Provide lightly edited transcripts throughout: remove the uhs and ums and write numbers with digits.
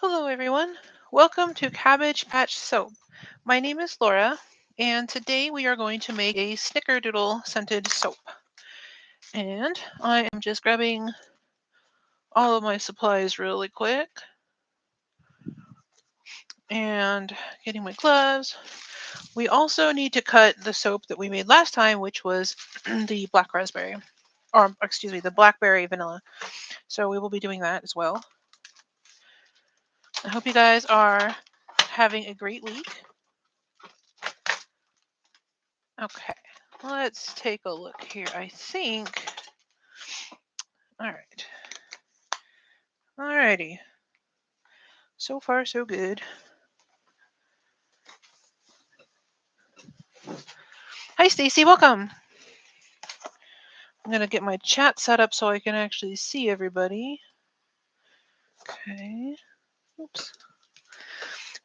Hello, everyone. Welcome to Cabbage Patch Soap. My name is Laura, and today we are going to make a Snickerdoodle scented soap. And I am just grabbing all of my supplies really quick and getting my gloves. We also need to cut the soap that we made last time, which was the black raspberry, or excuse me, the blackberry vanilla. So we will be doing that as well. I hope you guys are having a great week. Okay, let's take a look here. I think. All right. Alrighty. So far, so good. Hi, Stacy. Welcome. I'm gonna get my chat set up so I can actually see everybody. Okay. Oops.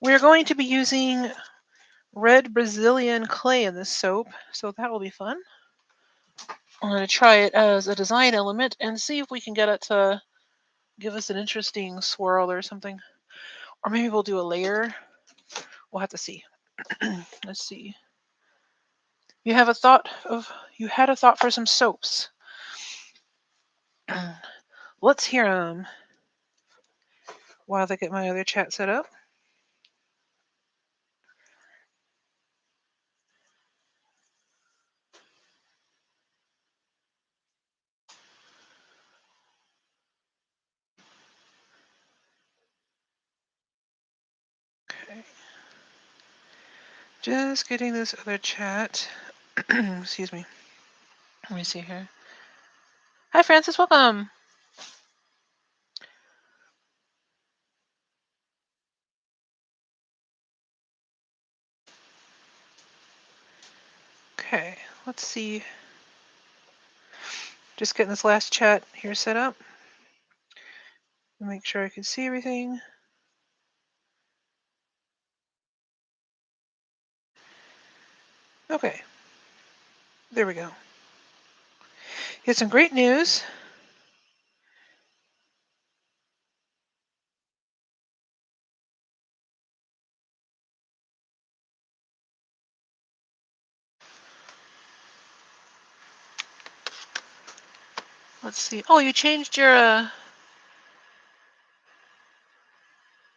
We're going to be using red Brazilian clay in this soap, so that will be fun. I'm going to try it as a design element and see if we can get it to give us an interesting swirl or something. Or maybe we'll do a layer. We'll have to see. Let's see. You had a thought for some soaps. Let's hear them while I get my other chat set up. Okay. Just getting this other chat. Excuse me. Let me see here. Hi, Francis. Welcome. Okay. Let's see. Just getting this last chat here set up. Make sure I can see everything. Okay. There we go. Here's some great news. Let's see. Oh, you changed your.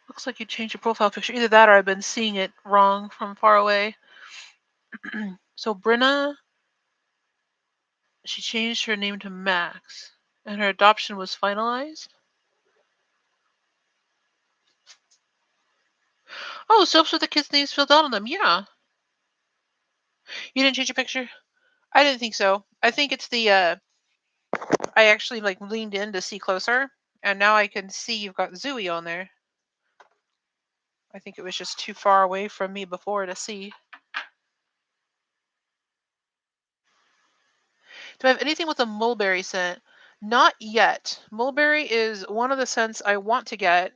Looks like you changed your profile picture. Either that or I've been seeing it wrong from far away. So Brenna, she changed her name to Max, and her adoption was finalized. Oh, soaps with the kids' names filled out on them. Yeah. You didn't change your picture? I didn't think so. I think it's the I actually like leaned in to see closer, and now I can see you've got Zooey on there. I think it was just too far away from me before to see. Do I have anything with a mulberry scent? Not yet. Mulberry is one of the scents I want to get.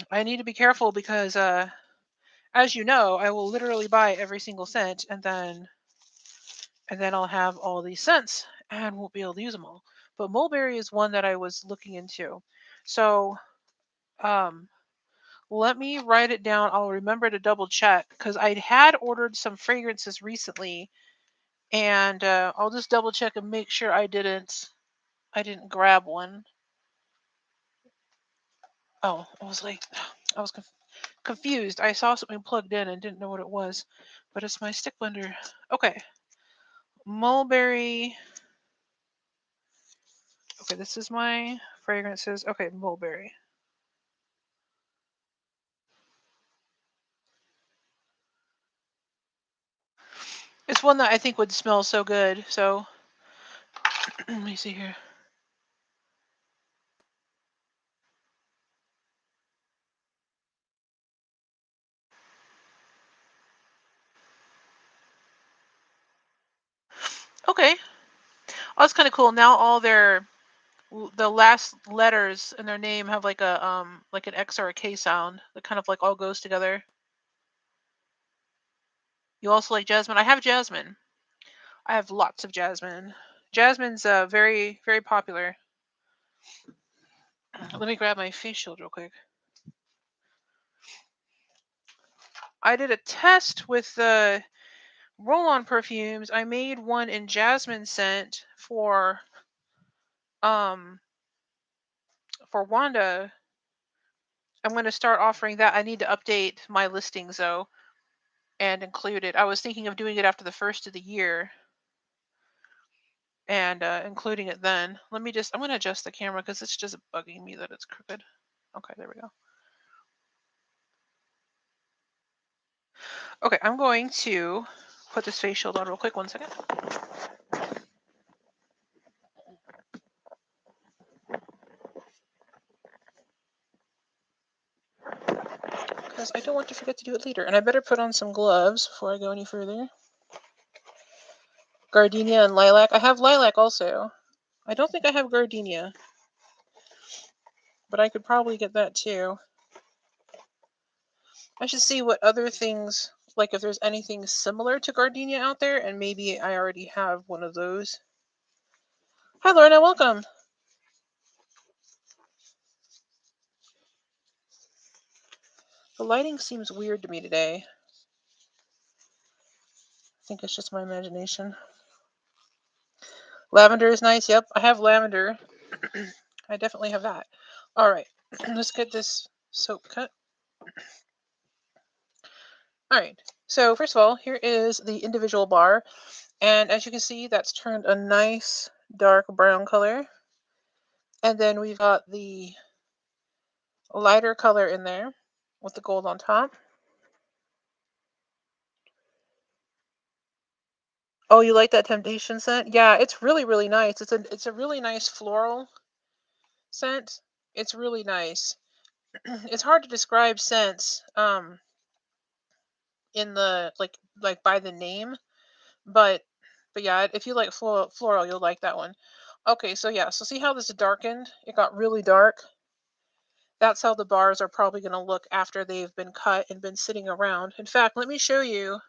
I need to be careful because as you know, I will literally buy every single scent and then I'll have all these scents and won't be able to use them all. But mulberry is one that I was looking into. So um let me write it down. I'll remember to double check because I had ordered some fragrances recently, and I'll just double check and make sure I didn't grab one. Oh, I was like, I was confused. I saw something plugged in and didn't know what it was, but it's my stick blender. Okay, mulberry. Okay, this is my fragrances. Okay, mulberry. It's one that I think would smell so good. So let me see here. Okay, oh, that's kind of cool. Now all the last letters in their name have like an X or a K sound that kind of like all goes together. You also like jasmine? I have jasmine. I have lots of jasmine. Jasmine's very very popular. Let me grab my face shield real quick. I did a test with the roll-on perfumes. I made one in jasmine scent um for Wanda. I'm going to start offering that. I need to update my listings though and include it. I was thinking of doing it after the first of the year and including it then. I'm going to adjust the camera because it's just bugging me that it's crooked. Okay, there we go. Okay, I'm going to put this face shield on real quick. 1 second. Because I don't want to forget to do it later. And I better put on some gloves before I go any further. Gardenia and lilac. I have lilac also. I don't think I have gardenia, but I could probably get that too. I should see what other things, like if there's anything similar to gardenia out there, and maybe I already have one of those. Hi Lorna, welcome. The lighting seems weird to me today. I think it's just my imagination. Lavender is nice. Yep, I have lavender. I definitely have that. All right, let's get this soap cut. All right, so first of all, here is the individual bar. And as you can see, that's turned a nice dark brown color. And then we've got the lighter color in there with the gold on top. Oh, you like that Temptation scent? Yeah, it's really, really nice. It's a really nice floral scent. It's really nice. It's hard to describe scents in the like by the name, but yeah, if you like floral, you'll like that one. Okay, so yeah, so see how this darkened? It got really dark. That's how the bars are probably going to look after they've been cut and been sitting around. In fact, let me show you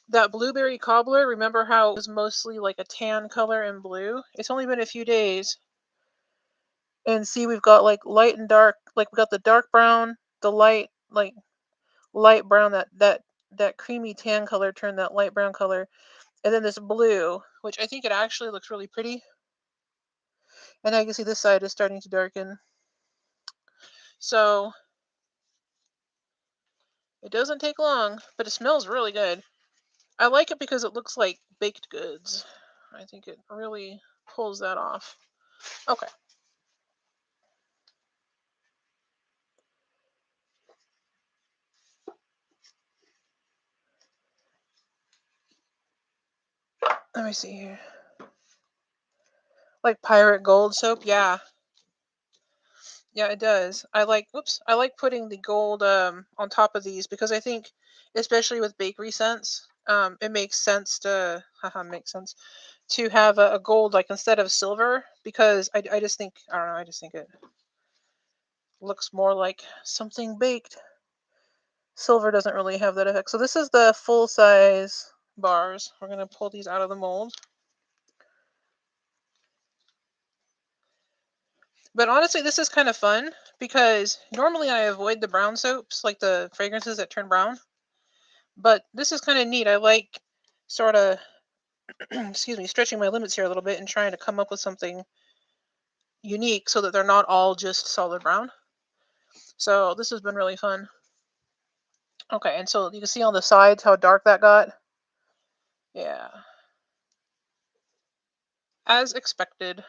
that blueberry cobbler. Remember how it was mostly like a tan color and blue? It's only been a few days. And see, we've got like light and dark, like we got the dark brown, the light brown, that creamy tan color turned that light brown color, and then this blue, which I think it actually looks really pretty. And now you can see this side is starting to darken. So it doesn't take long, but it smells really good. I like it because it looks like baked goods. I think it really pulls that off. Okay. Let me see here. Like pirate gold soap, yeah. Yeah, it does. I like putting the gold on top of these because I think especially with bakery scents, it makes sense to makes sense to have a gold like instead of silver because I just think I don't know, I just think it looks more like something baked. Silver doesn't really have that effect. So this is the full size bars. We're going to pull these out of the mold. But honestly, this is kind of fun because normally I avoid the brown soaps, like the fragrances that turn brown. But this is kind of neat. I like sort of, excuse me, stretching my limits here a little bit and trying to come up with something unique so that they're not all just solid brown. So this has been really fun. Okay, and so you can see on the sides how dark that got. Yeah. As expected.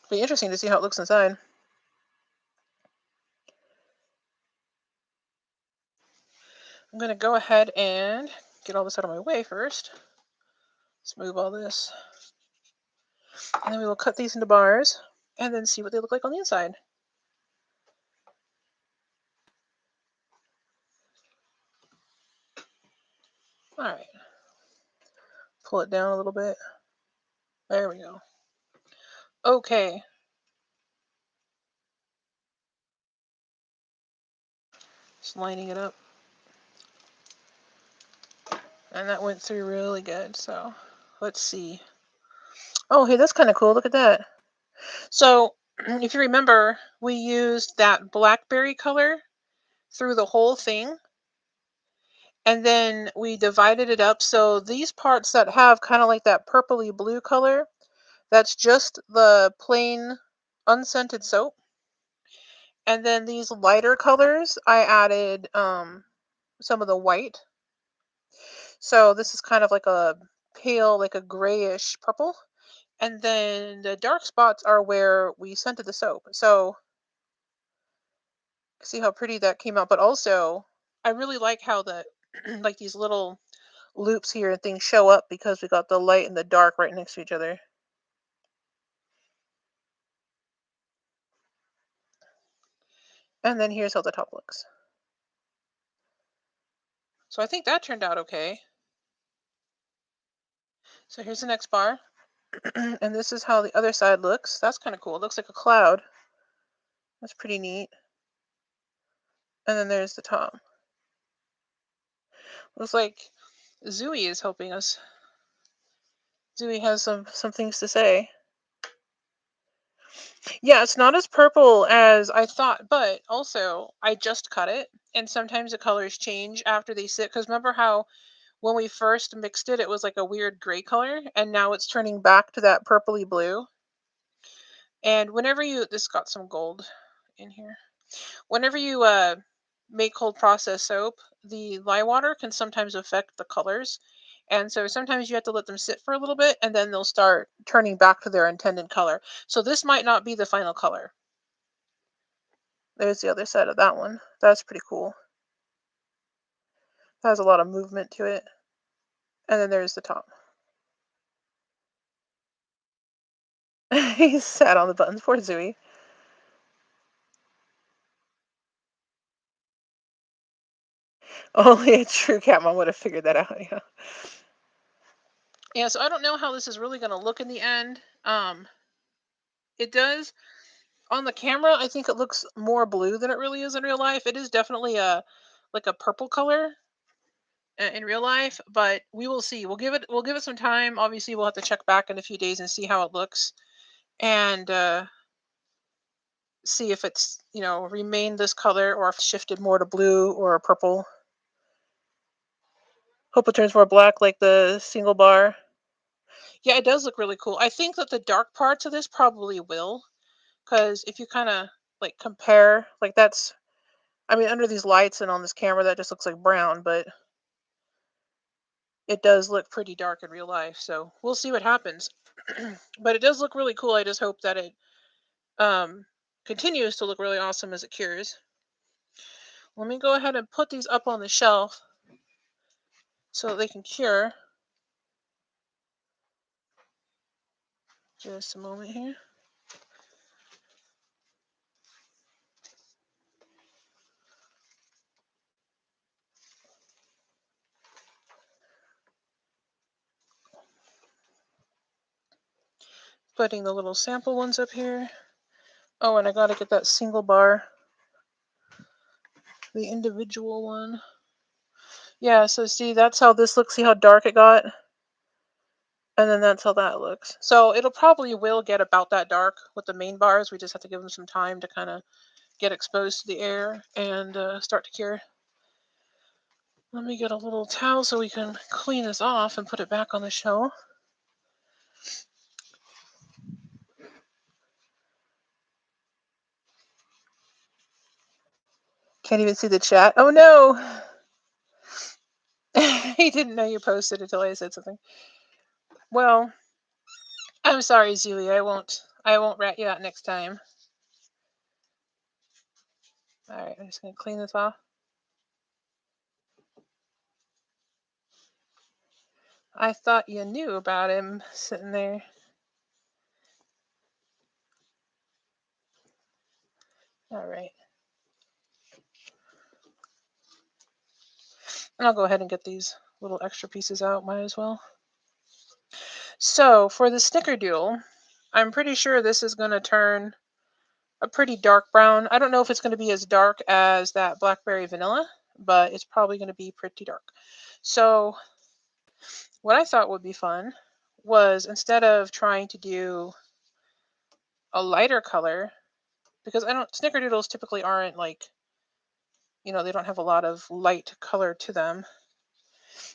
Be interesting to see how it looks inside. I'm going to go ahead and get all this out of my way first. Let's move all this. And then we will cut these into bars and then see what they look like on the inside. All right. Pull it down a little bit. There we go. Okay. Just lining it up. And that went through really good. So let's see. Oh, hey, that's kind of cool. Look at that. So if you remember, we used that blackberry color through the whole thing. And then we divided it up. So these parts that have kind of like that purpley blue color, that's just the plain unscented soap. And then these lighter colors, I added some of the white. So this is kind of like a pale, like a grayish purple. And then the dark spots are where we scented the soap. So see how pretty that came out. But also, I really like how the like these little loops here and things show up because we got the light and the dark right next to each other. And then here's how the top looks. So I think that turned out okay. So here's the next bar. And this is how the other side looks. That's kind of cool. It looks like a cloud. That's pretty neat. And then there's the top. Looks like Zooey is helping us. Zooey has some things to say. Yeah, it's not as purple as I thought, but also I just cut it, and sometimes the colors change after they sit. Because remember how when we first mixed it, it was like a weird gray color, and now it's turning back to that purpley blue. And whenever you, this got some gold in here. Whenever you make cold process soap, the lye water can sometimes affect the colors. And so sometimes you have to let them sit for a little bit and then they'll start turning back to their intended color. So this might not be the final color. There's the other side of that one. That's pretty cool. That has a lot of movement to it. And then there's the top. He sat on the buttons. Poor Zooey. Only a true cat mom would have figured that out. Yeah. Yeah. So I don't know how this is really going to look in the end. It does on the camera. I think it looks more blue than it really is in real life. It is definitely a like a purple color in real life, but we will see. We'll give it some time. Obviously, we'll have to check back in a few days and see how it looks, and see if it's remained this color or if it's shifted more to blue or purple. Hope it turns more black like the single bar. Yeah, it does look really cool. I think that the dark parts of this probably will, because if you kind of like compare, like that's, I mean, under these lights and on this camera, that just looks like brown, but it does look pretty dark in real life. So we'll see what happens. But it does look really cool. I just hope that it um, continues to look really awesome as it cures. Let me go ahead and put these up on the shelf so that they can cure. Just a moment here. Putting the little sample ones up here. Oh, and I gotta get that single bar, the individual one. Yeah, so see, that's how this looks. See how dark it got? And then that's how that looks. So it'll probably will get about that dark with the main bars. We just have to give them some time to kind of get exposed to the air and start to cure. Let me get a little towel so we can clean this off and put it back on the shelf. Can't even see the chat. Oh no! He didn't know you posted until I said something. Well, I'm sorry, Zooey. I won't rat you out next time. All right, I'm just gonna clean this off. I thought you knew about him sitting there. All right. And I'll go ahead and get these little extra pieces out. Might as well. So for the Snickerdoodle, I'm pretty sure this is going to turn a pretty dark brown. I don't know if it's going to be as dark as that blackberry vanilla, but it's probably going to be pretty dark. So what I thought would be fun was, instead of trying to do a lighter color, because I don't, Snickerdoodles typically aren't like they don't have a lot of light color to them.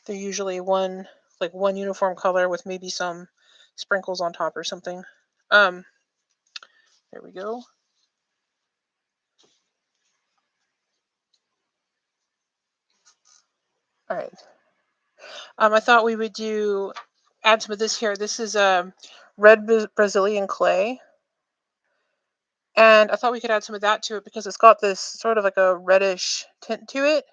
They're usually one uniform color with maybe some sprinkles on top or something. Um, there we go. All right. I thought we would add some of this here. This is red Brazilian clay. And I thought we could add some of that to it because it's got this sort of like a reddish tint to it.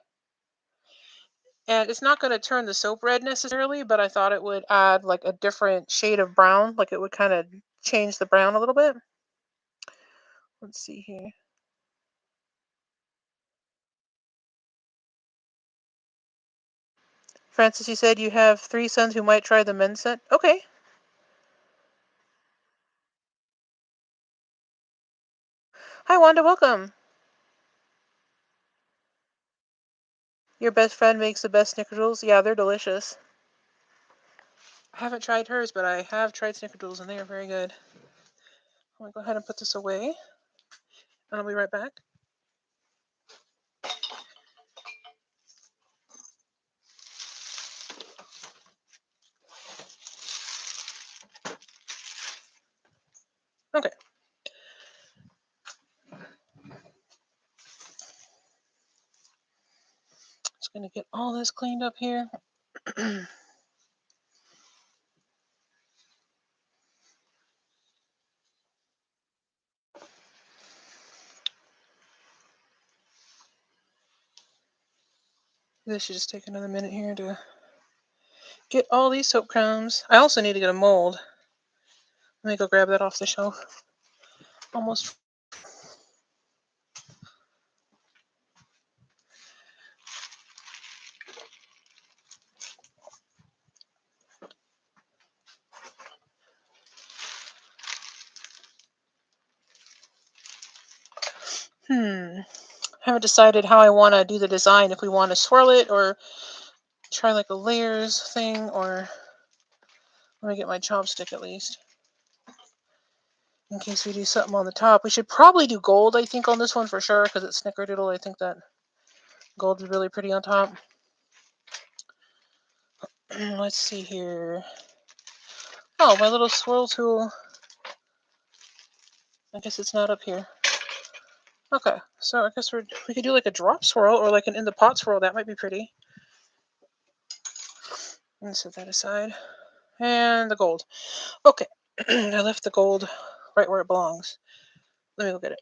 And it's not going to turn the soap red necessarily, but I thought it would add like a different shade of brown. Like it would kind of change the brown a little bit. Let's see here. Francis, you said you have 3 sons who might try the men's scent. Okay. Hi, Wanda. Welcome. Your best friend makes the best snickerdoodles. Yeah, they're delicious. I haven't tried hers, but I have tried snickerdoodles, and they are very good. I'm going to go ahead and put this away, and I'll be right back. Okay. Just going to get all this cleaned up here. This should just take another minute here to get all these soap crumbs. I also need to get a mold. Let me go grab that off the shelf. Almost. Haven't decided how I want to do the design. If we want to swirl it or try like a layers thing, or let me get my chopstick at least. In case we do something on the top. We should probably do gold, I think, on this one for sure, because it's Snickerdoodle. I think that gold is really pretty on top. Let's see here. Oh, my little swirl tool. I guess it's not up here. Okay, so I guess we could do like a drop swirl or like an in the pot swirl. That might be pretty. Let me set that aside. And the gold. Okay, I left the gold right where it belongs. Let me go get it.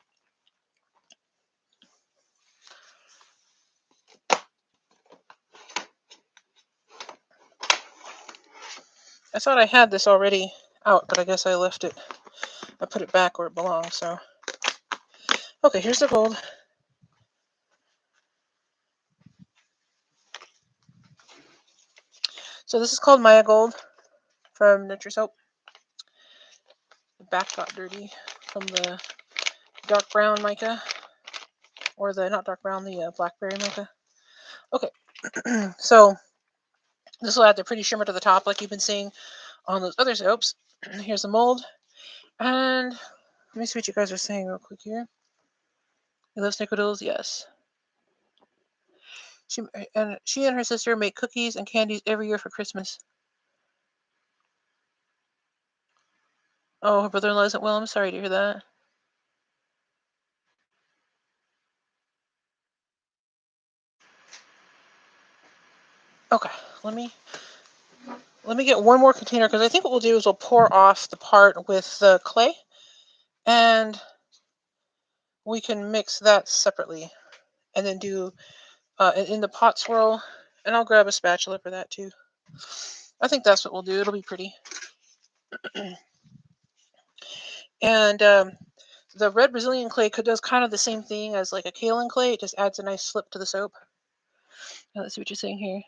I thought I had this already out, but I guess I left it. I put it back where it belongs, so. Okay, here's the gold. So this is called Maya Gold from Nutri Soap. The back got dirty from the dark brown mica, or the, not dark brown, the blackberry mica. Okay, so this will add the pretty shimmer to the top like you've been seeing on those other soaps. Here's the mold. And let me see what you guys are saying real quick here. You love Snickerdoodles? Yes. She and her sister make cookies and candies every year for Christmas. Oh, her brother-in-law isn't well. I'm sorry to hear that. Okay, let me get one more container, because I think what we'll do is we'll pour off the part with the clay, and we can mix that separately, and then do in the pot swirl. And I'll grab a spatula for that too. I think that's what we'll do. It'll be pretty. And the red Brazilian clay does kind of the same thing as like a kaolin clay. It just adds a nice slip to the soap. Now, let's see what you're saying here.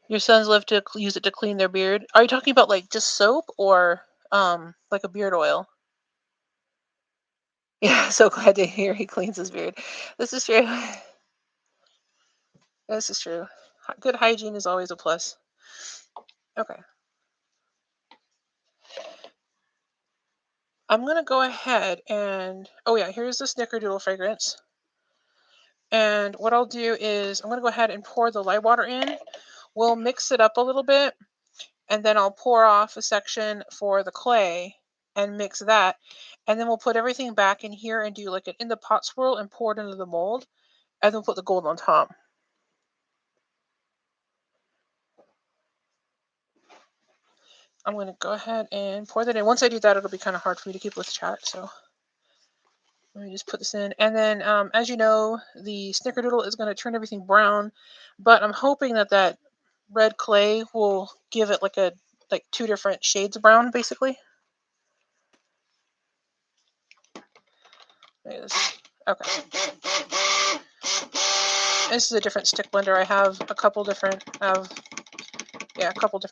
Your sons love to use it to clean their beard. Are you talking about like just soap, or like a beard oil? Yeah, so glad to hear he cleans his beard. This is true. This is true. Good hygiene is always a plus. Okay. I'm going to go ahead and, oh yeah, here's the Snickerdoodle fragrance. And what I'll do is I'm going to go ahead and pour the light water in. We'll mix it up a little bit, and then I'll pour off a section for the clay and mix that. And then we'll put everything back in here and do like an in the pot swirl and pour it into the mold. And then we'll put the gold on top. I'm going to go ahead and pour that in. Once I do that, it'll be kind of hard for me to keep with chat. So let me just put this in. And then, as you know, the Snickerdoodle is going to turn everything brown. But I'm hoping that that red clay will give it like two different shades of brown, basically. Okay. This is a different stick blender. I have a couple different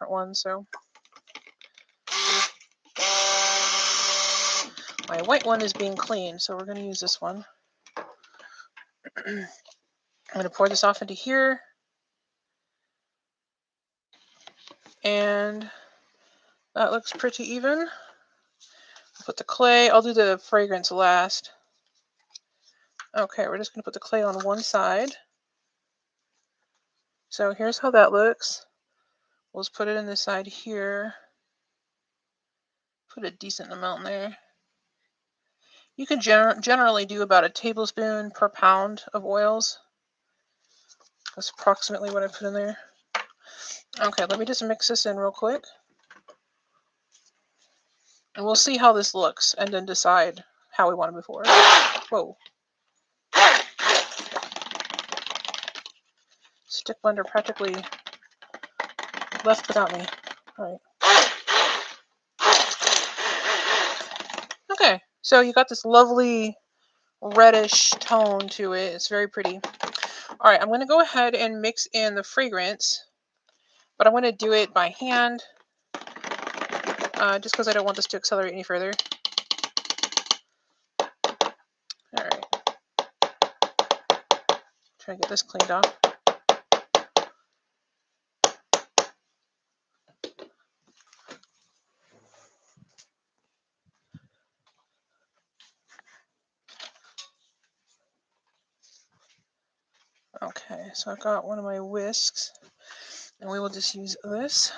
ones. So my white one is being cleaned, so we're going to use this one. I'm going to pour this off into here. And that looks pretty even. I'll put the clay. I'll do the fragrance last. Okay, we're just going to put the clay on one side. So here's how that looks. We'll just put it in this side here. Put a decent amount in there. You can generally do about a tablespoon per pound of oils. That's approximately what I put in there. Okay, let me just mix this in real quick. And we'll see how this looks and then decide how we want to move forward. Whoa. Stick blender practically left without me. All right. Okay, so you got this lovely reddish tone to it. It's very pretty. All right, I'm going to go ahead and mix in the fragrance, but I'm going to do it by hand just because I don't want this to accelerate any further. All right. Try to get this cleaned off. Okay, so I've got one of my whisks, and we will just use this.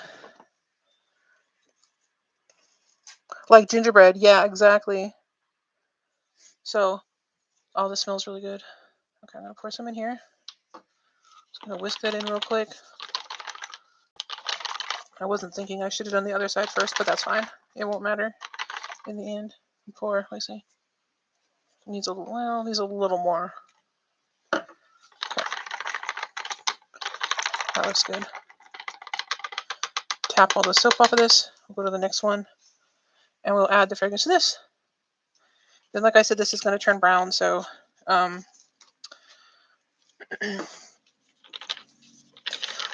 Like gingerbread, yeah, exactly. So, oh, this smells really good. Okay, I'm going to pour some in here. Just going to whisk that in real quick. I wasn't thinking I should have done the other side first, but that's fine. It won't matter in the end. You pour, let's see. Needs a little more. Okay. That looks good. Tap all the soap off of this. We'll go to the next one, and we'll add the fragrance to this. Then, like I said, this is going to turn brown, so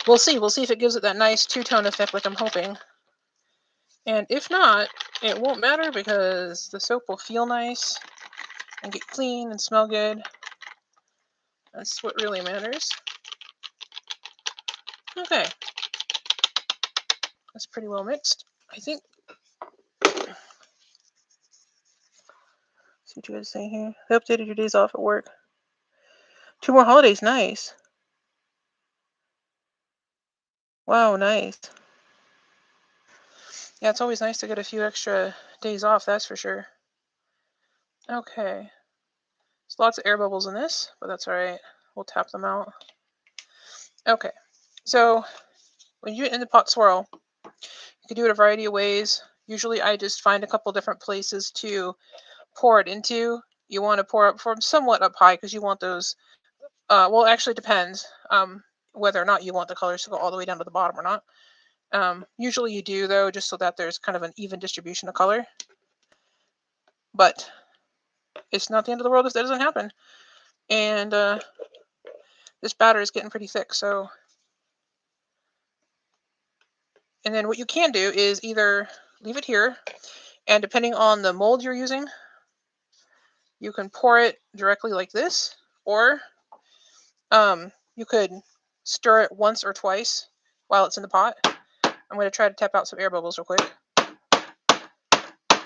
we'll see. We'll see if it gives it that nice two-tone effect like I'm hoping. And if not, it won't matter because the soap will feel nice and get clean and smell good. That's what really matters. Okay. That's pretty well mixed, I think. See what you guys say here. They updated your days off at work. 2 more holidays, nice. Wow, nice. Yeah, it's always nice to get a few extra days off, that's for sure. Okay. There's lots of air bubbles in this, but that's alright. We'll tap them out. Okay. So, when you in the pot swirl, you can do it a variety of ways. Usually I just find a couple different places to pour it into. You want to pour it from somewhat up high because you want those, well, actually it depends whether or not you want the colors to go all the way down to the bottom or not. Usually you do, though, just so that there's kind of an even distribution of color. But it's not the end of the world if that doesn't happen. And this batter is getting pretty thick, so. And then what you can do is either leave it here, and depending on the mold you're using, you can pour it directly like this, or you could stir it once or twice while it's in the pot. I'm going to try to tap out some air bubbles real quick.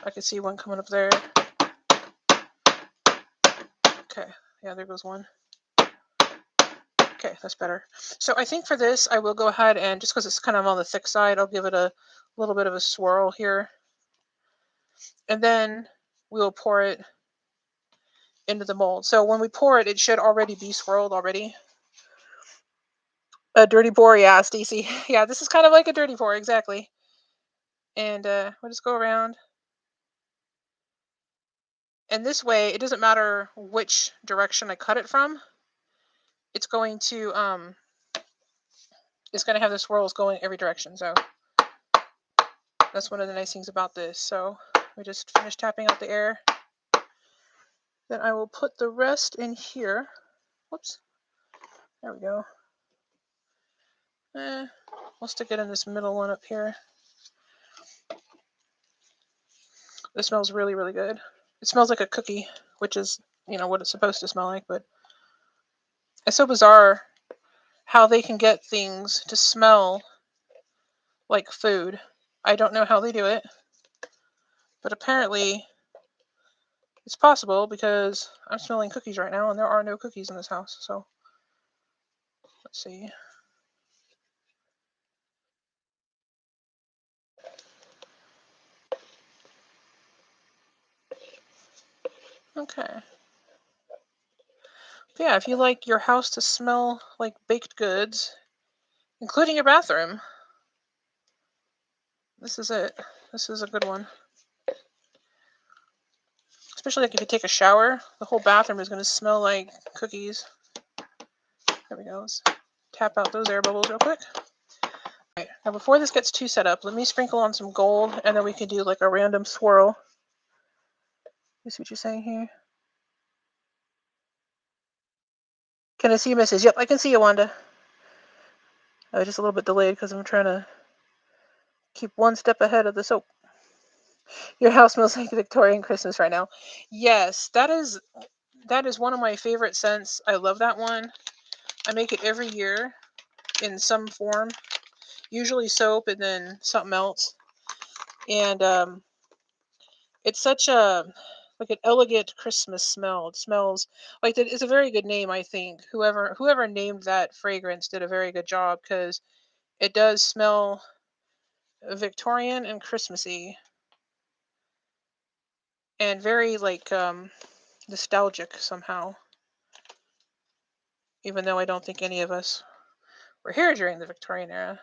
I could see one coming up there. Okay, yeah, there goes one. Okay, that's better. So I think for this, I will go ahead and, just because it's kind of on the thick side, I'll give it a little bit of a swirl here. And then we'll pour it into the mold. So when we pour it, it should already be swirled already. A dirty pour, yeah, Stacy. Yeah, this is kind of like a dirty pour, exactly. And we'll just go around. And this way, it doesn't matter which direction I cut it from. It's going to have the swirls going every direction. So that's one of the nice things about this. So we just finish tapping out the air. Then I will put the rest in here. Whoops. There we go. We'll stick it in this middle one up here. This smells really, really good. It smells like a cookie, which is, what it's supposed to smell like, but it's so bizarre how they can get things to smell like food. I don't know how they do it, but apparently it's possible, because I'm smelling cookies right now and there are no cookies in this house. So let's see. Okay. But yeah, if you like your house to smell like baked goods, including your bathroom, this is it. This is a good one. Especially like if you take a shower, the whole bathroom is going to smell like cookies. There we go. Let's tap out those air bubbles real quick. Alright, now before this gets too set up, let me sprinkle on some gold, and then we can do like a random swirl. You see what you're saying here? Can I see you, Mrs.? Yep, I can see you, Wanda. I was just a little bit delayed because I'm trying to keep one step ahead of the soap. Your house smells like Victorian Christmas right now. Yes, that is one of my favorite scents. I love that one. I make it every year in some form, usually soap and then something else. And it's such a like an elegant Christmas smell. It smells like it's a very good name, I think. Whoever named that fragrance did a very good job, because it does smell Victorian and Christmassy, and very like nostalgic somehow. Even though I don't think any of us were here during the Victorian era.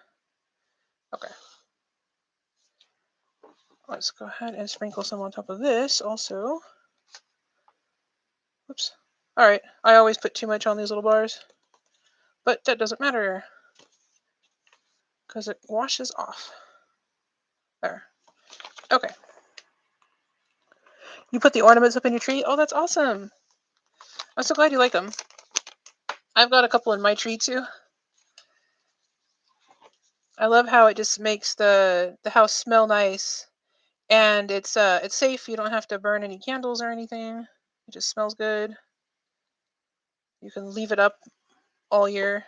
Okay. Let's go ahead and sprinkle some on top of this also. Whoops. Alright, I always put too much on these little bars, but that doesn't matter, because it washes off. There. Okay. You put the ornaments up in your tree? Oh, that's awesome. I'm so glad you like them. I've got a couple in my tree too. I love how it just makes the house smell nice, and it's safe. You don't have to burn any candles or anything. It just smells good. You can leave it up all year.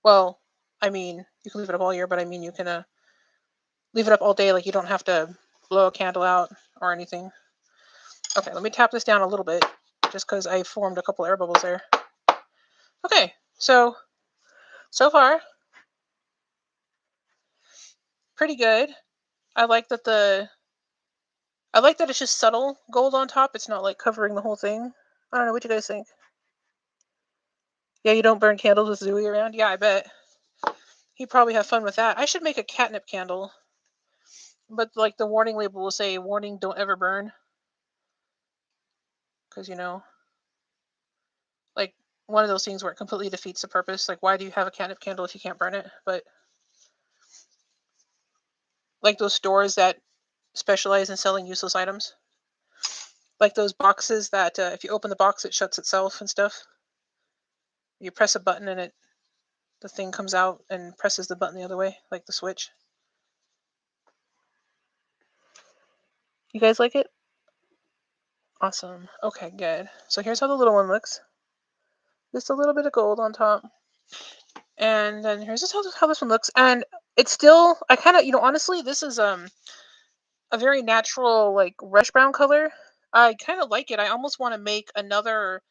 Well, I mean, you can leave it up all year, but I mean, you can leave it up all day. Like, you don't have to blow a candle out or anything. Okay, let me tap this down a little bit, just because I formed a couple air bubbles there. Okay, so far, pretty good. I like that it's just subtle gold on top. It's not like covering the whole thing. I don't know, what you guys think? Yeah, you don't burn candles with Zooey around? Yeah, I bet. He'd probably have fun with that. I should make a catnip candle, but like the warning label will say, warning, don't ever burn. Because, like, one of those things where it completely defeats the purpose. Like, why do you have a catnip candle if you can't burn it? But like those stores that specialize in selling useless items, like those boxes that if you open the box, it shuts itself and stuff. You press a button and the thing comes out and presses the button the other way, like the switch. You guys like it? Awesome. Okay, good. So here's how the little one looks. Just a little bit of gold on top. And then here's just how this one looks. And it's still, I kind of, honestly, this is a very natural, like reddish brown color. I kind of like it. I almost want to make another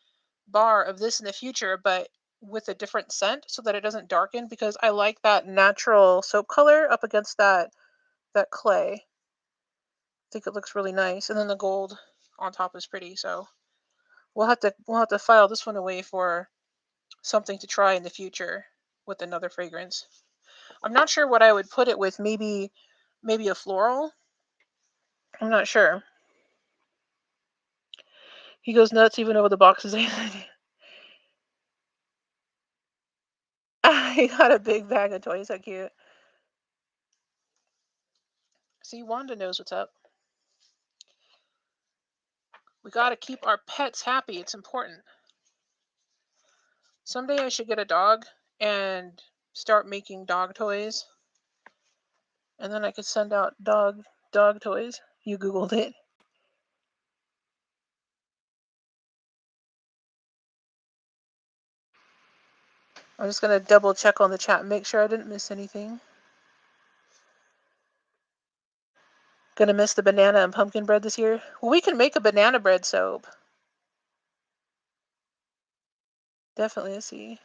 bar of this in the future, but with a different scent so that it doesn't darken because I like that natural soap color up against that clay. I think it looks really nice. And then the gold on top is pretty, so we'll have to file this one away for something to try in the future with another fragrance. I'm not sure what I would put it with. Maybe a floral. I'm not sure. He goes nuts even over the boxes. He got a big bag of toys. So cute. See, Wanda knows what's up. We got to keep our pets happy. It's important. Someday I should get a dog and start making dog toys, and then I could send out dog toys. You googled it. I'm just gonna double check on the chat, make sure I didn't miss anything. Gonna miss the banana and pumpkin bread this year. Well, we can make a banana bread soap. Definitely. Let's see.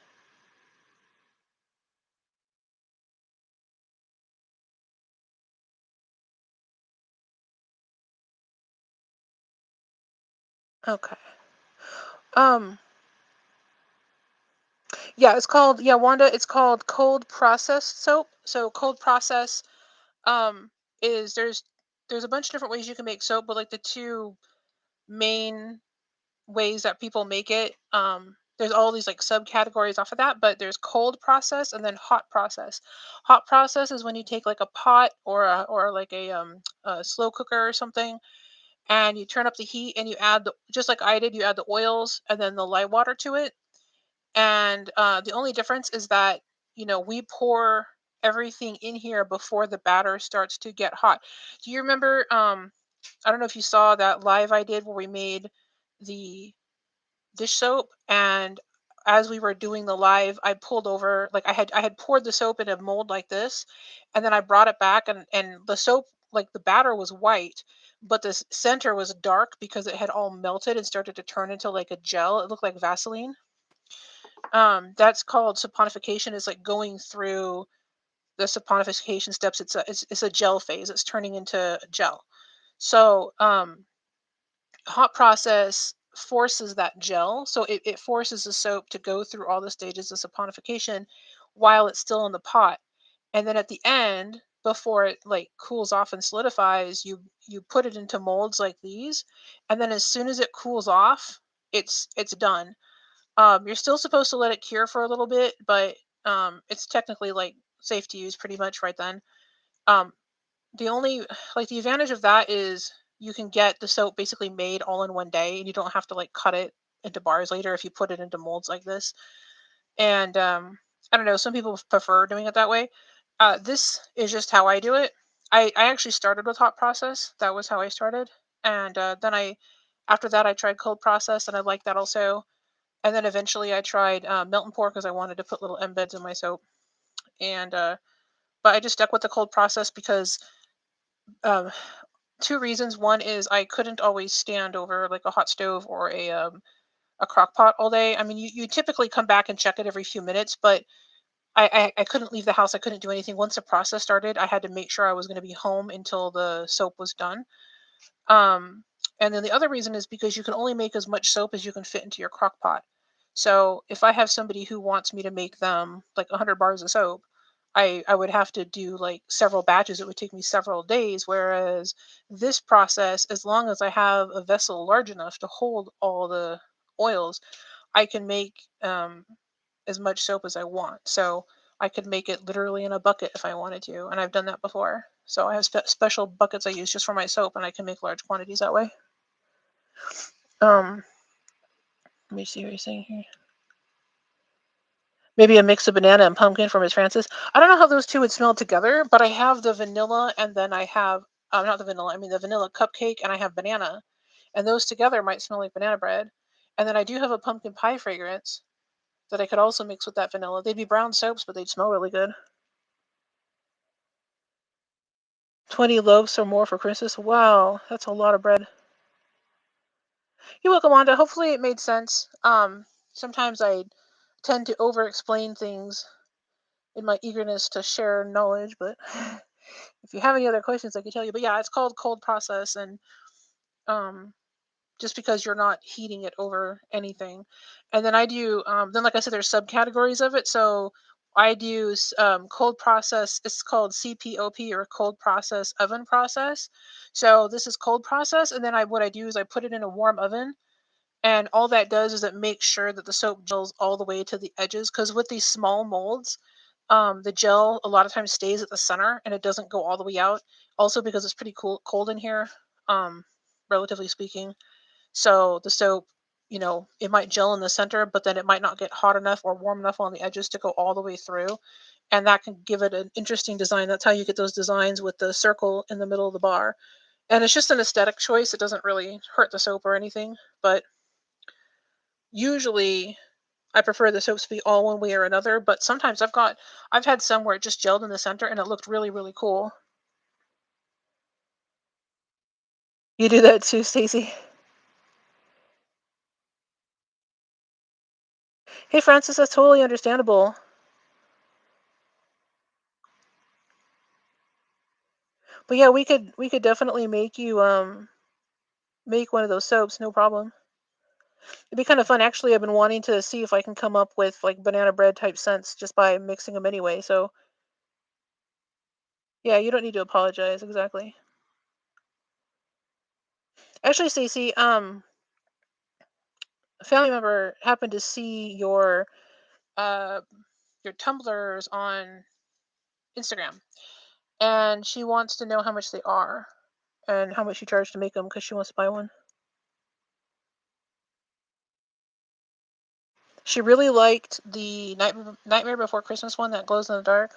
Okay. Um. Yeah, it's called, yeah, Wanda. It's called cold processed soap. So cold process um is there's a bunch of different ways you can make soap, but like the two main ways that people make it, there's all these like subcategories off of that, but there's cold process and then hot process. Hot process is when you take like a pot or like a slow cooker or something, and you turn up the heat and you add just like I did, you add the oils and then the lye water to it. And the only difference is that, we pour everything in here before the batter starts to get hot. Do you remember, I don't know if you saw that live I did where we made the dish soap, and as we were doing the live, I pulled over, like I had poured the soap in a mold like this, and then I brought it back, and the soap, like the batter was white, but the center was dark because it had all melted and started to turn into like a gel. It looked like Vaseline. That's called saponification. Is like going through the saponification steps. It's a gel phase. It's turning into gel. So hot process forces that gel, so it forces the soap to go through all the stages of saponification while it's still in the pot. And then at the end, before it like cools off and solidifies, you put it into molds like these, and then as soon as it cools off, it's done. You're still supposed to let it cure for a little bit, but it's technically like safe to use pretty much right then. um, the only like the advantage of that is you can get the soap basically made all in one day, and you don't have to like cut it into bars later if you put it into molds like this. And I don't know, some people prefer doing it that way. This is just how I do it. I actually started with hot process. That was how I started. And then after that I tried cold process, and I liked that also. And then eventually I tried melt and pour because I wanted to put little embeds in my soap. And but I just stuck with the cold process because um, two reasons. One is I couldn't always stand over like a hot stove or a crock pot all day. I mean, you typically come back and check it every few minutes, but I couldn't leave the house. I couldn't do anything. Once the process started, I had to make sure I was going to be home until the soap was done. Um, and then the other reason is because you can only make as much soap as you can fit into your crock pot. So if I have somebody who wants me to make them like 100 bars of soap, I would have to do like several batches. It would take me several days. Whereas this process, as long as I have a vessel large enough to hold all the oils, I can make as much soap as I want. So I could make it literally in a bucket if I wanted to, and I've done that before. So I have special buckets I use just for my soap, and I can make large quantities that way. Um, Let me see what you're saying here. Maybe a mix of banana and pumpkin from Miss Francis. I don't know how those two would smell together, but I have the vanilla, and then I have not the vanilla. I mean the vanilla cupcake, and I have banana, and those together might smell like banana bread. And then I do have a pumpkin pie fragrance that I could also mix with that vanilla. They'd be brown soaps, but they'd smell really good. 20 loaves or more for Christmas. Wow, that's a lot of bread. You're welcome, Wanda. Hopefully it made sense. Sometimes I tend to over explain things in my eagerness to share knowledge, but if you have any other questions, I can tell you. But yeah, it's called cold process, and um, just because you're not heating it over anything. And then I do, then like I said, there's subcategories of it. So I do cold process. It's called CPOP, or cold process oven process. So this is cold process, and then what I do is I put it in a warm oven, and all that does is it makes sure that the soap gels all the way to the edges. Because with these small molds, the gel a lot of times stays at the center and it doesn't go all the way out. Also because it's pretty cold in here, um, relatively speaking. So the soap, it might gel in the center, but then it might not get hot enough or warm enough on the edges to go all the way through. And that can give it an interesting design. That's how you get those designs with the circle in the middle of the bar. And it's just an aesthetic choice. It doesn't really hurt the soap or anything. But usually I prefer the soaps to be all one way or another. But sometimes I've had some where it just gelled in the center and it looked really, really cool. You do that too, Stacy? Hey Francis, that's totally understandable. But yeah, we could definitely make you make one of those soaps, no problem. It'd be kind of fun. Actually, I've been wanting to see if I can come up with like banana bread type scents just by mixing them anyway. So yeah, you don't need to apologize. Exactly. Actually, Stacey, a family member happened to see uh your tumblers on Instagram, and she wants to know how much they are and how much you charge to make them because she wants to buy one. She really liked the Nightmare Before Christmas one that glows in the dark.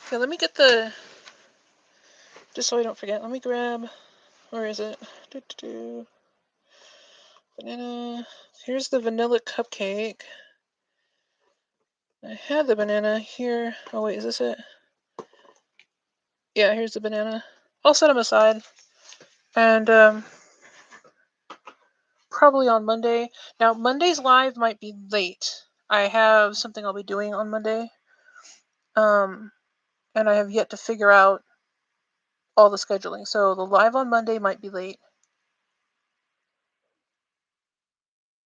Okay, let me get the just so I don't forget. Let me grab. Where is it? Doo-doo-doo. Banana. Here's the vanilla cupcake. I had the banana here. Oh wait, is this it? Yeah, here's the banana. I'll set them aside, and probably on Monday. Now Monday's live might be late. I have something I'll be doing on Monday, um, and I have yet to figure out all the scheduling. So the live on Monday might be late.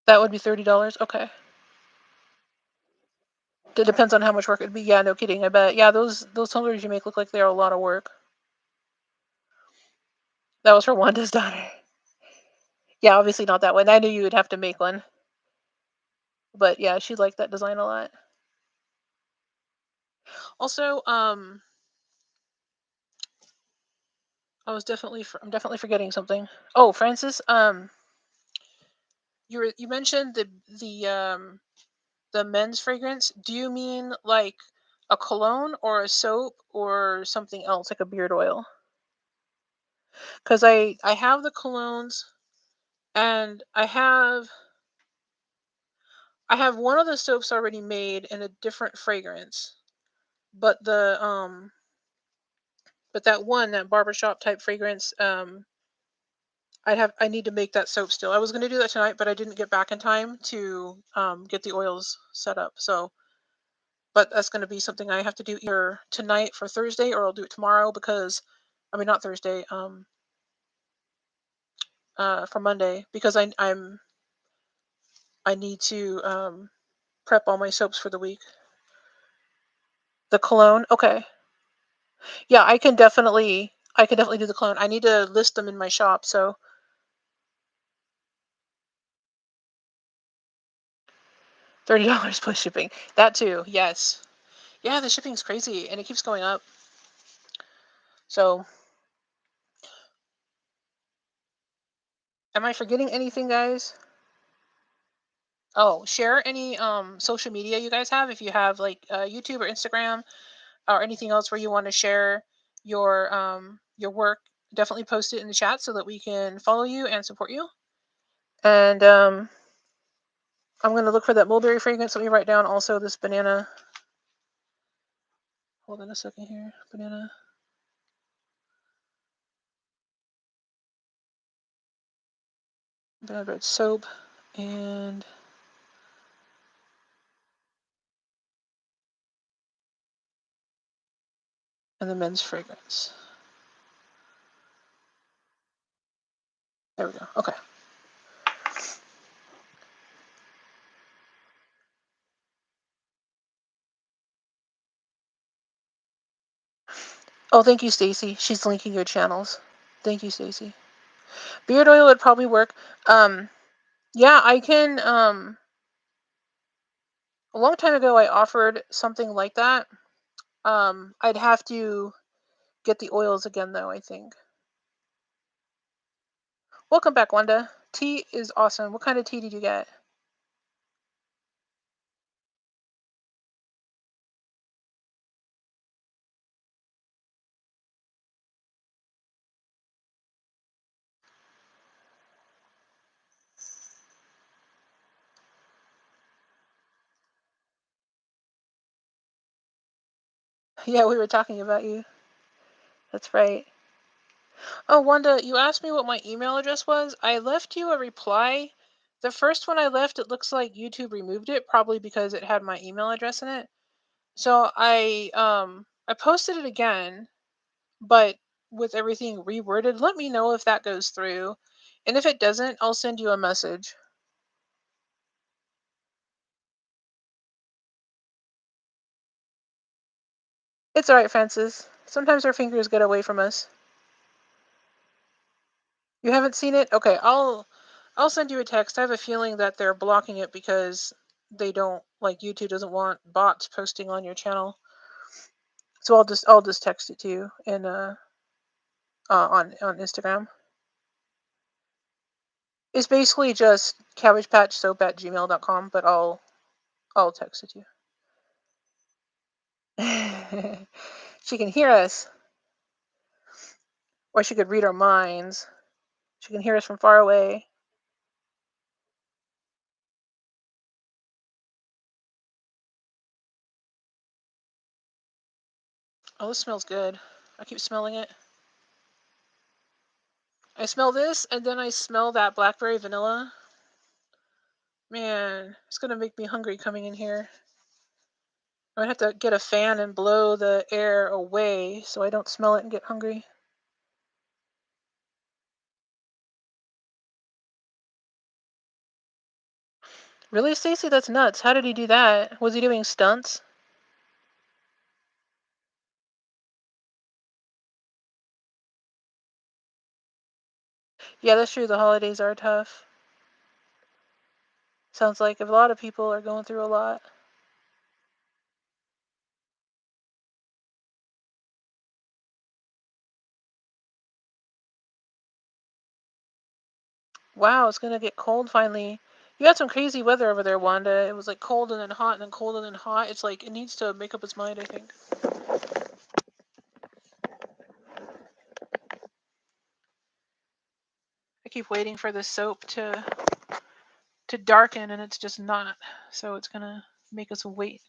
That would be $30. Okay. It depends on how much work it'd be. Yeah, no kidding. I bet. Yeah, those tumblers you make look like they're a lot of work. That was for Wanda's daughter. Yeah, obviously not that one. I knew you would have to make one. But yeah, she liked that design a lot. Also, I'm definitely forgetting something. Oh, Francis, you mentioned the men's fragrance. Do you mean like a cologne or a soap or something else like a beard oil? Cuz I have the colognes, and I have one of the soaps already made in a different fragrance. But that barbershop type fragrance, I need to make that soap still. I was going to do that tonight, but I didn't get back in time to get the oils set up. So, but that's going to be something I have to do either tonight for Thursday, or I'll do it tomorrow because, I mean, not Thursday, for Monday, because I need to prep all my soaps for the week. The cologne, okay, yeah, I can definitely do the cologne. I need to list them in my shop, so $30 plus shipping. That too, yes. Yeah, the shipping's crazy and it keeps going up. So, am I forgetting anything, guys? Oh, share any social media you guys have, if you have like YouTube or Instagram or anything else where you want to share your work. Definitely post it in the chat so that we can follow you and support you. And I'm going to look for that mulberry fragrance. Let me write down also this banana. Hold on a second here. Banana bread soap and the men's fragrance. There we go. Okay. Oh, thank you, Stacy. She's linking your channels. Thank you, Stacy. Beard oil would probably work. Yeah, I can. A long time ago, I offered something like that. I'd have to get the oils again, though, I think. Welcome back, Wanda. Tea is awesome. What kind of tea did you get? Yeah, we were talking about you. That's right. Oh, Wanda, you asked me what my email address was. I left you a reply. The first one I left, it looks like YouTube removed it, probably because it had my email address in it. So I posted it again, but with everything reworded. Let me know if that goes through. And if it doesn't, I'll send you a message. It's all right, Francis. Sometimes our fingers get away from us. You haven't seen it? Okay, I'll send you a text. I have a feeling that they're blocking it because they don't like YouTube doesn't want bots posting on your channel. So I'll just text it to you in on Instagram. It's basically just cabbagepatchsoap@gmail.com, but I'll text it to you. She can hear us, or she could read our minds. She can hear us from far away. Oh, this smells good. I keep smelling it. I smell this, and then I smell that blackberry vanilla. Man, it's gonna make me hungry coming in here. I'm gonna have to get a fan and blow the air away so I don't smell it and get hungry. Really, Stacy? That's nuts. How did he do that? Was he doing stunts? Yeah, that's true. The holidays are tough. Sounds like a lot of people are going through a lot. Wow, it's gonna get cold finally. You had some crazy weather over there, Wanda. It was like cold and then hot and then cold and then hot. It's like it needs to make up its mind, I think. I keep waiting for the soap to darken and it's just not. So it's gonna make us wait.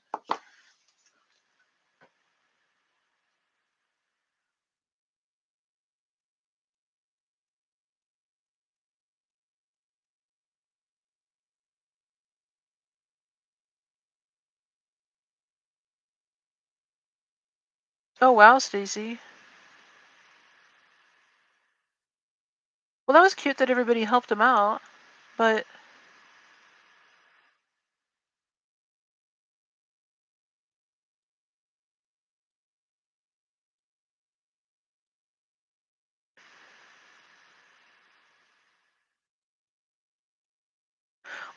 Oh wow, Stacy. Well, that was cute that everybody helped him out, but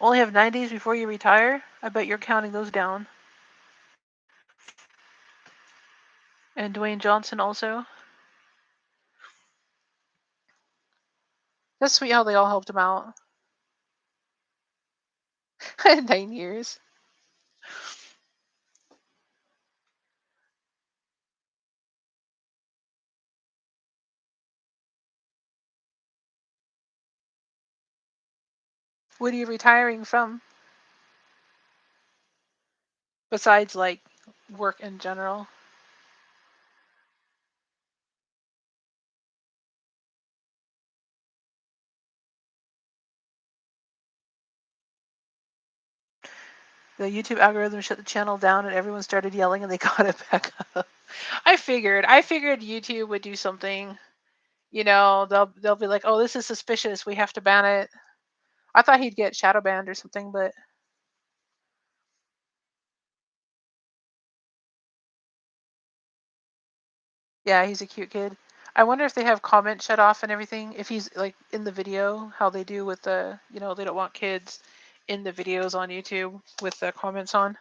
only have 9 days before you retire? I bet you're counting those down. And Dwayne Johnson also. That's sweet how they all helped him out. 9 years. What are you retiring from? besides like work in general. The YouTube algorithm shut the channel down and everyone started yelling and they got it back up. I figured YouTube would do something. They'll be like, "Oh, this is suspicious. We have to ban it." I thought he'd get shadow banned or something, but yeah, he's a cute kid. I wonder if they have comment shut off and everything. If he's like in the video, how they do with they don't want kids in the videos on YouTube with the comments on.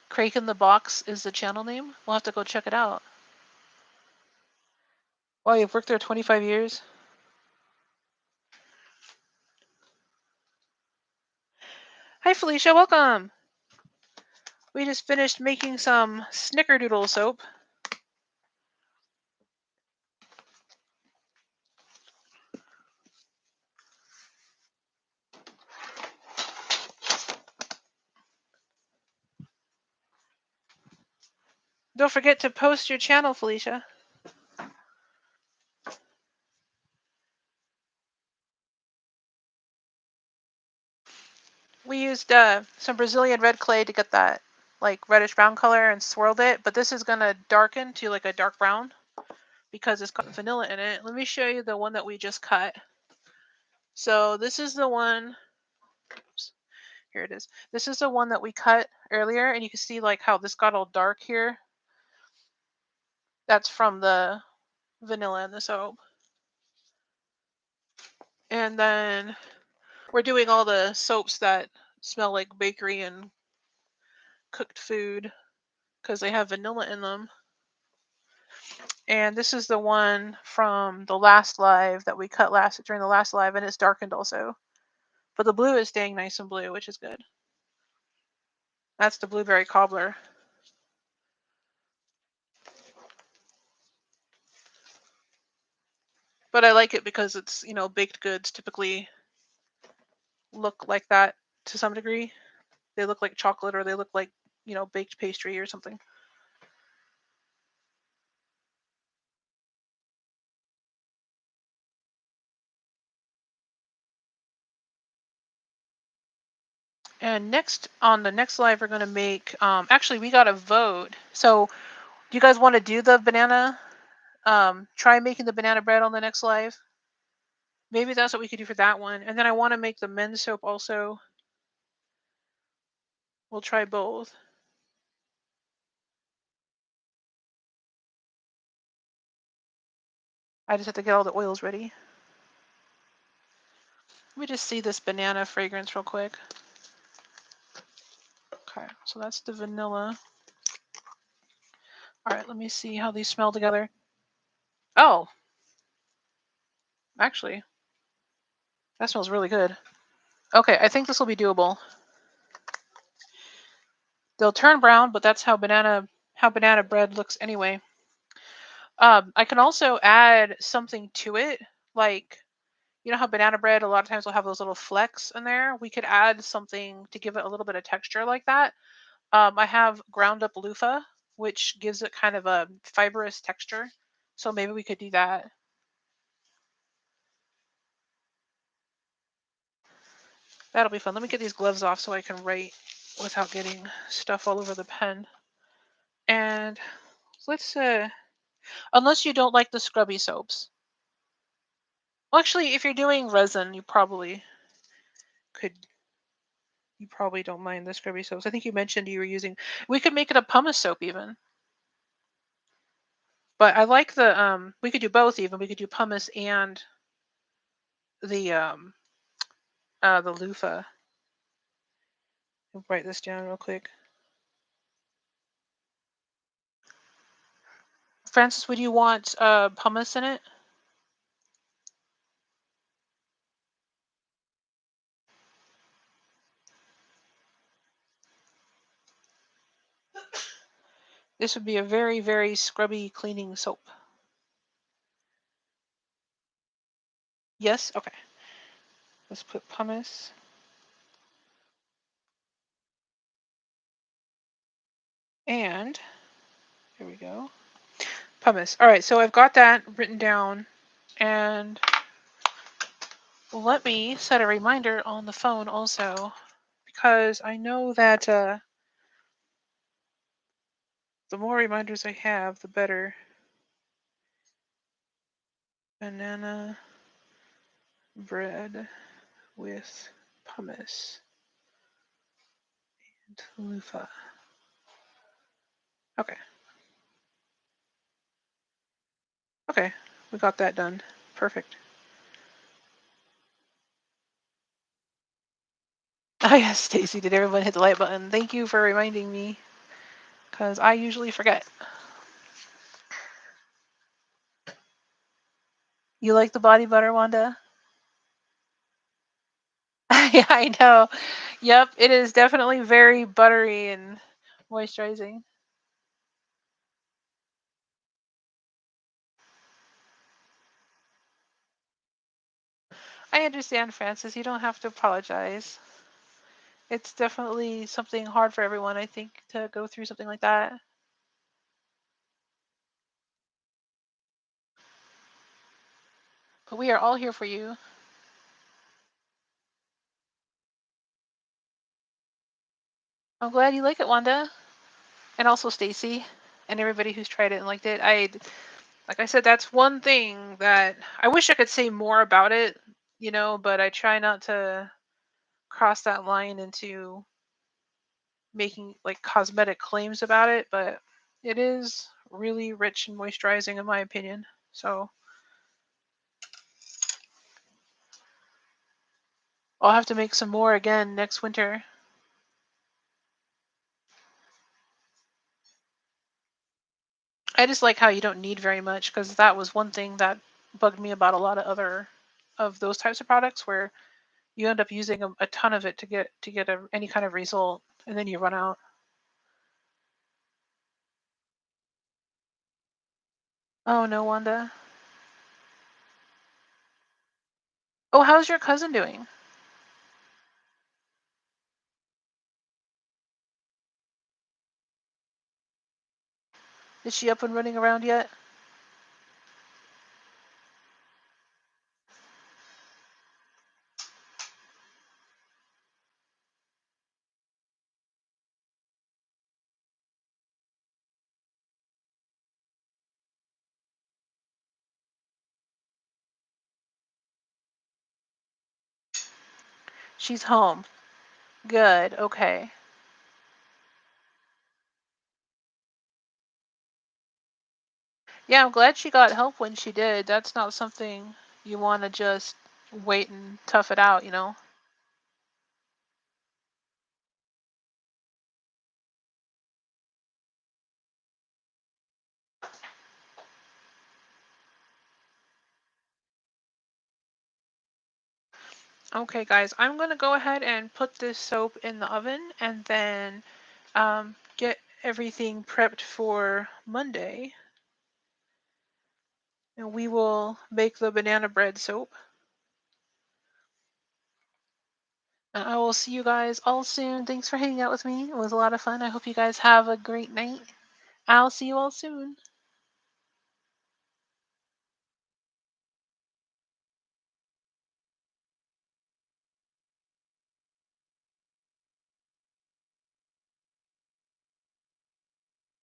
Crake in the Box is the channel name. We'll have to go check it out. Wow, you've worked there 25 years? Hi, Felicia. Welcome. We just finished making some Snickerdoodle soap. Don't forget to post your channel, Felicia. We used some Brazilian red clay to get that like reddish brown color and swirled it, but this is gonna darken to like a dark brown because it's got vanilla in it. Let me show you the one that we just cut. So this is the one. Oops, here it is. This is the one that we cut earlier, and you can see like how this got all dark here. That's from the vanilla in the soap. And then we're doing all the soaps that smell like bakery and cooked food because they have vanilla in them. And this is the one from the last live that we cut during the last live, and it's darkened also. But the blue is staying nice and blue, which is good. That's the blueberry cobbler. But I like it because it's, baked goods typically look like that to some degree. They look like chocolate or they look like, baked pastry or something. And next, on the next live, we're going to make, actually, we got a vote. So do you guys want to do the banana? Try making the banana bread on the next live. Maybe that's what we could do for that one. And then I want to make the men's soap also. We'll try both. I just have to get all the oils ready. Let me just see this banana fragrance real quick. Okay, so that's the vanilla. All right, let me see how these smell together. Oh, actually, that smells really good. Okay, I think this will be doable. They'll turn brown, but that's how banana bread looks anyway. I can also add something to it, like how banana bread a lot of times will have those little flecks in there. We could add something to give it a little bit of texture like that. I have ground up loofah, which gives it kind of a fibrous texture. So maybe we could do that. That'll be fun. Let me get these gloves off so I can write without getting stuff all over the pen. And let's unless you don't like the scrubby soaps. Well, actually, if you're doing resin, you probably don't mind the scrubby soaps. I think you mentioned you were using. We could make it a pumice soap even. But I like the we could do both even. We could do pumice and the loofah. I'll write this down real quick. Francis, would you want pumice in it? This would be a very, very scrubby cleaning soap. Yes? Okay. Let's put pumice. And here we go. Pumice. All right, so I've got that written down. And let me set a reminder on the phone also, because I know that the more reminders I have, the better. Banana bread with pumice and loofah. Okay. Okay. We got that done. Perfect. Oh yes, Stacy, did everyone hit the like button? Thank you for reminding me, because I usually forget. You like the body butter, Wanda? Yeah, I know. Yep, it is definitely very buttery and moisturizing. I understand, Francis. You don't have to apologize. It's definitely something hard for everyone, I think, to go through something like that. But we are all here for you. I'm glad you like it, Wanda, and also Stacy, and everybody who's tried it and liked it. Like I said, that's one thing that I wish I could say more about it, but I try not to cross that line into making like cosmetic claims about it, but it is really rich and moisturizing in my opinion. So I'll have to make some more again next winter. I just like how you don't need very much, because that was one thing that bugged me about a lot of other of those types of products, where you end up using a ton of it to get any kind of result, and then you run out. Oh no, Wanda. Oh, how's your cousin doing? Is she up and running around yet? She's home. Good. Okay. Yeah, I'm glad she got help when she did. That's not something you want to just wait and tough it out. Okay, guys, I'm going to go ahead and put this soap in the oven, and then get everything prepped for Monday. And we will make the banana bread soap. And I will see you guys all soon. Thanks for hanging out with me. It was a lot of fun. I hope you guys have a great night. I'll see you all soon.